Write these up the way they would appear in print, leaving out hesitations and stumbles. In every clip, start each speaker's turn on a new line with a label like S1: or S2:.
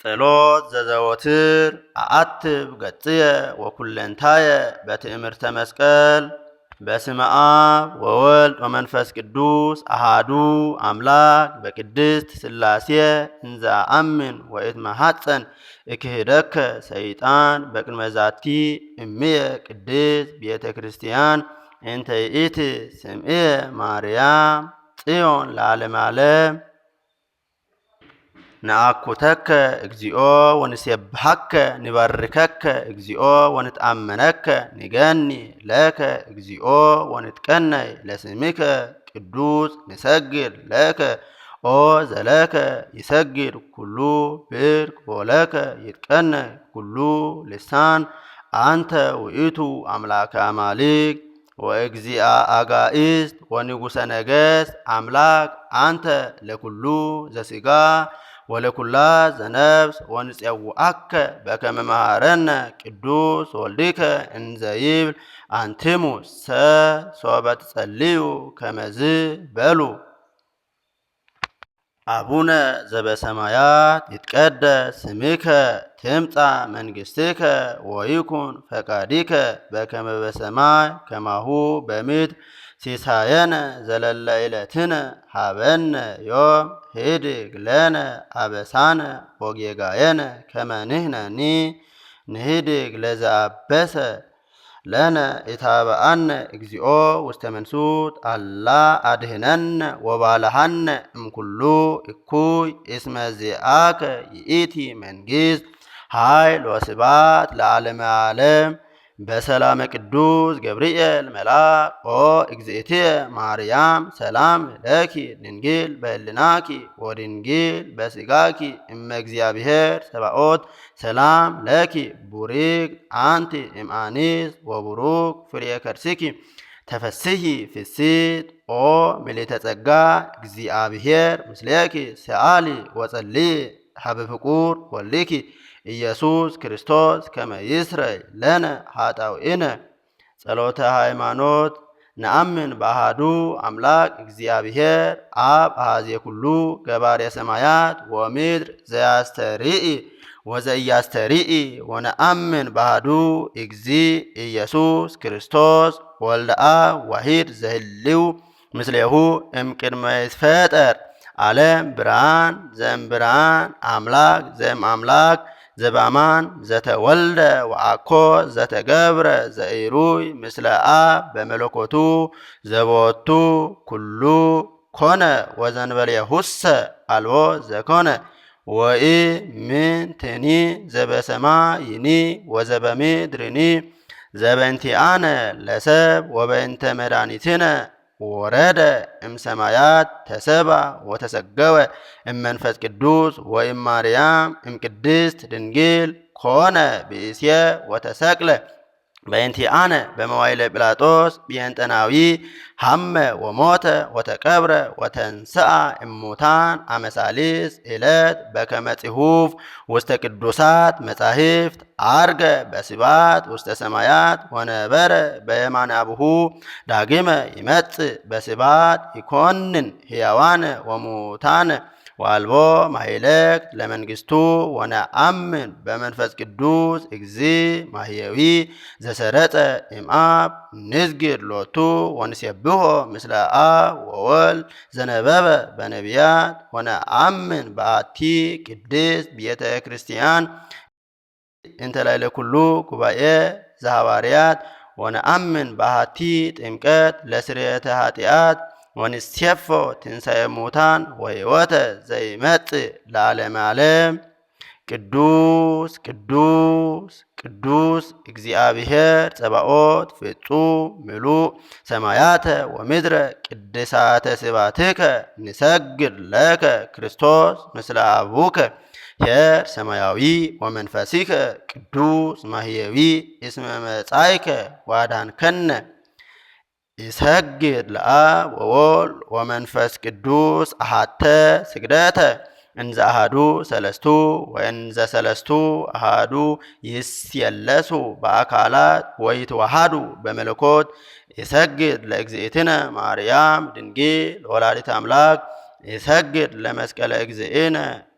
S1: ጸሎት ዘዘወትር አአትብ ገጽየ ወኩለንታየ በትእምርተ መስቀል። በስመ አብ ወወልድ ወመንፈስ ቅዱስ አሃዱ አምላክ በቅድስት ሥላሴ እንዘ አአምን ወእትመሐፀን እክህደከ ሰይጣን በቅድመ ዛቲ እምየ ቅድስት ቤተ ክርስቲያን እንተ ይእቲ ስምየ ማርያም ጽዮን ለዓለመ ዓለም። ነአኩተከ እግዚኦ ወንሴብሐከ ንባርከከ እግዚኦ ወንትአመነከ ንገኒ ለከ እግዚኦ ወንትቀነይ ለስምከ ቅዱስ ንሰግድ ለከ ኦ ዘለከ ይሰግድ ኩሉ ብርክ ወለከ ይትቀነይ ኩሉ ልሳን አንተ ውእቱ አምላከ አማልክት ወእግዚአ አጋእዝት ወንጉሰ ነገሥት አምላክ አንተ ለኩሉ ዘሥጋ ወለኩላ ዘነፍስ ወንፄውዐከ በከመ መሃረነ ቅዱስ ወልድከ እንዘ ይብል አንትሙ ሶበ ትጸልዩ ከመዝ በሉ። አቡነ ዘበሰማያት ይትቀደስ ስምከ ትምጻእ መንግሥትከ ወይኩን ፈቃድከ በከመ በሰማይ ከማሁ በምድር ሲሳየነ ዘለለ ዕለትነ ሀበነ ዮም ኅድግ ለነ አበሳነ ወጌጋየነ ከመ ንሕነኒ ንኅድግ ለዘአበሰ ለነ ኢታብአነ እግዚኦ ውስተ መንሱት አላ አድኅነነ ወባልሐነ እምኩሉ እኩይ እስመ ዚአከ ይእቲ መንግሥት ኃይል ወስብሐት ለዓለመ ዓለም። በሰላመ ቅዱስ ገብርኤል መልአክ ኦ እግዝእትየ ማርያም ሰላም ለኪ ድንግል በህልናኪ ወድንግል በሥጋኪ እመ እግዚአብሔር ሰባኦት ሰላም ለኪ ቡርክት አንቲ እምአንስት ወቡሩክ ፍሬ ከርሥኪ ተፈስሒ ፍስሕት ኦ ምልዕተ ጸጋ እግዚአብሔር ምስሌኪ ሰአሊ ወጸልዪ ሀበ ፍቁር ወልድኪ ኢየሱስ ክርስቶስ ከመ ይስረይ ለነ ኃጣውኢነ። ጸሎተ ሃይማኖት። ነአምን በአሐዱ አምላክ እግዚአብሔር አብ አሐዜ ኩሉ ገባሬ ሰማያት ወምድር ዘያስተርኢ ወዘኢያስተርኢ ወነአምን በአሐዱ እግዚእ ኢየሱስ ክርስቶስ ወልደ አብ ዋሂድ ዘህልው ምስሌሁ እምቅድመ ይትፈጠር ዓለም ብርሃን ዘእምብርሃን አምላክ ዘእምአምላክ ዘበአማን ዘተወልደ ወአኮ ዘተገብረ ዘኢሩይ ምስለ አብ በመለኮቱ ዘቦቱ ኩሉ ኮነ ወዘንበሌሁሰ አልቦ ዘኮነ ወኢምንትኒ ዘበሰማይኒ ወዘበምድርኒ ዘበእንቲአነ ለሰብ ወበእንተ መድኃኒትነ ወረደ እምሰማያት ተሰባ ወተሰገወ እመንፈስ ቅዱስ ወእማርያም እምቅድስት ድንግል ኮነ ብእስየ ወተሰቅለ በእንቲአነ በመዋዕለ ጲላጦስ ጴንጠናዊ ሐመ ወሞተ ወተቀብረ ወተንሥአ እሙታን አመ ሣልስ ዕለት በከመ ጽሑፍ ውስተ ቅዱሳት መጻሕፍት ዐርገ በስብሐት ውስተ ሰማያት ወነበረ በየማነ አቡሁ ዳግመ ይመጽእ በስብሐት ይኰንን ሕያዋነ ወሙታነ ወአልቦ ማኅለቅት ለመንግሥቱ ወነአምን በመንፈስ ቅዱስ እግዚእ ማሕየዊ ዘሰረጸ እምአብ ንስግድ ሎቱ ወንሴብሖ ምስለ አብ ወወልድ ዘነበበ በነቢያት ወነአምን በአቲ ቅድስት ቤተ ክርስቲያን እንተ ላዕለ ኩሉ ጉባኤ ዘሐዋርያት ወነአምን በአሐቲ ጥምቀት ለስርየተ ኃጢአት ወንሴፎ ትንሣኤ ሙታን ወሕይወተ ዘይመጽእ ለዓለመ ዓለም። ቅዱስ ቅዱስ ቅዱስ እግዚአብሔር ጸባኦት ፍጹም ምሉእ ሰማያተ ወምድረ ቅድሳተ ስብሐትከ ንሰግድ ለከ ክርስቶስ ምስለ አቡከ ኄር ሰማያዊ ወመንፈሲከ ቅዱስ ማሕየዊ እስመ መጻእከ ወአድኀንከነ። ይሰግድ ለአብ ወወልድ ወመንፈስ ቅዱስ አሐተ ስግደተ እንዘ አሐዱ ሰለስቱ ወእንዘ ሰለስቱ አሐዱ ይስየለሱ በአካላት ወይትወሃዱ በመለኮት። ይሰግድ ለእግዝእትነ ማርያም ድንግል ወላዲተ አምላክ ይሰግድ ለመስቀለ እግዝእነ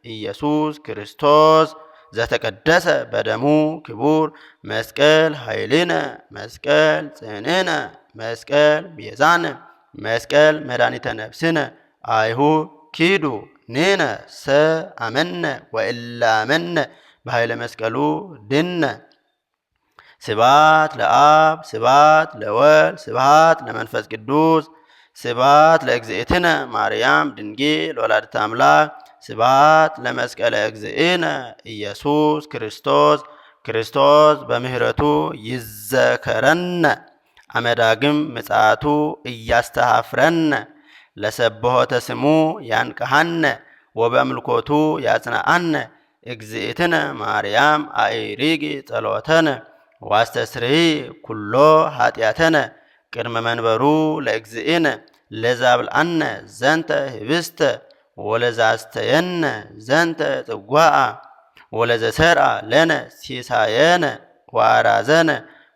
S1: ኢየሱስ ክርስቶስ ዘተቀደሰ በደሙ ክቡር መስቀል ኃይልነ መስቀል ጽንዕነ መስቀል ቤዛነ መስቀል መድኃኒተ ነፍስነ አይሁድ ኪዱ ንሕነ ሰ አመነ ወእለ አመነ በኃይለ መስቀሉ ድነ። ስብሐት ለአብ ስብሐት ለወልድ ስብሐት ለመንፈስ ቅዱስ ስብሐት ለእግዝእትነ ማርያም ድንግል ወላዲተ አምላክ ስብሐት ለመስቀለ እግዝእነ ኢየሱስ ክርስቶስ። ክርስቶስ በምህረቱ ይዘከረነ አመዳግም ምጽአቱ እያስተሐፍረነ ለሰብሖተ ስሙ ያንቀሐነ ወበአምልኮቱ ያጽንዓነ እግዝእትነ ማርያም አእሪጊ ጸሎተነ ዋስተስርይ ኩሎ ኃጢአተነ ቅድመ መንበሩ ለእግዝእነ ለዛብልአነ ዘንተ ህብስተ ወለዛስተየነ ዘንተ ጽጓአ ወለዘሰርአ ለነ ሲሳየነ ወአራዘነ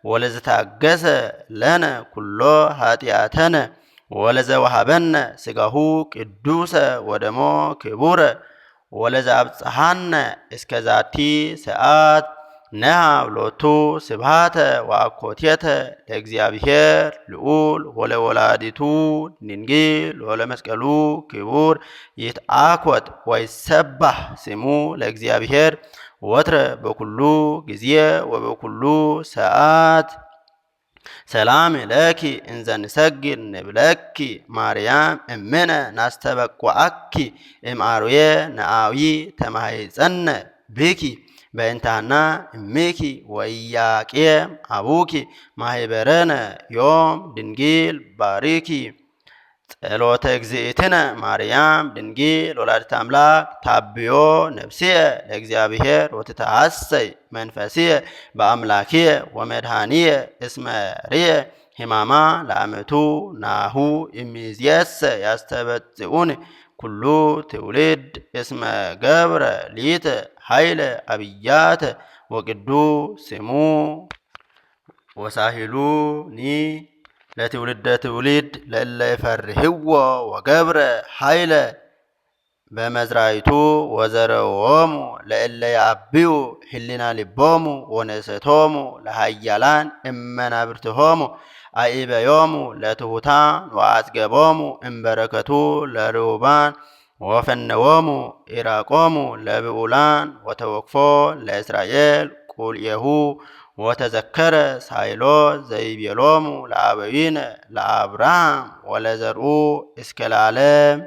S1: ወለዘታገሰ ለነ ኩሎ ኃጢአተነ ወለዘወሃበነ ሥጋሁ ቅዱሰ ወደሞ ክቡረ ወለዘአብጽሐነ እስከ ዛቲ ሰዓት ነሃብ ሎቱ ስብሐተ ወአኮቴተ ለእግዚአብሔር ልዑል ወለወላዲቱ ድንግል ወለመስቀሉ ክቡር ይትአኮት ወይሰባህ ስሙ ለእግዚአብሔር ወትረ በኩሉ ጊዜ ወበኩሉ ሰዓት። ሰላም ለኪ እንዘ ንሰግድ ንብለኪ ማርያም እምነ ናስተበቁዐኪ እምአርዌ ነአዊ ተማሂፀነ ብኪ በእንታና እምኪ ወኢያቄም አቡኪ ማህበረነ ዮም ድንግል ባሪኪ። ጸሎተ እግዝእትነ ማርያም ድንግል ወላዲተ አምላክ ታብዮ ነፍስየ ለእግዚአብሔር ወትትሐሰይ መንፈስየ በአምላክየ ወመድኃኒየ እስመ ርየ ሕማማ ለአመቱ ናሁ እምይእዜሰ ያስተበጽኡኒ ኩሉ ትውልድ እስመ ገብረ ሊተ ኃይለ አብያተ ወቅዱስ ስሙ ወሳሂሉኒ ለትውልደ ትውልድ ለእለ ይፈርህዎ ወገብረ ኃይለ በመዝራይቱ ወዘረዎሙ ለእለ ያብዩ ህሊና ልቦሙ ወነሰቶሙ ለሃያላን እመናብርትሆሙ አኢበዮሙ ለትሑታን ወአጽገቦሙ እምበረከቱ ለርሁባን ወፈነዎሙ ኢራቆሙ ለብዑላን ወተወክፎ ለእስራኤል ቁልኤሁ ወተዘከረ ሳይሎ ዘይቤሎሙ ለአበዊነ ለአብርሃም ወለዘርኡ እስከ ለዓለም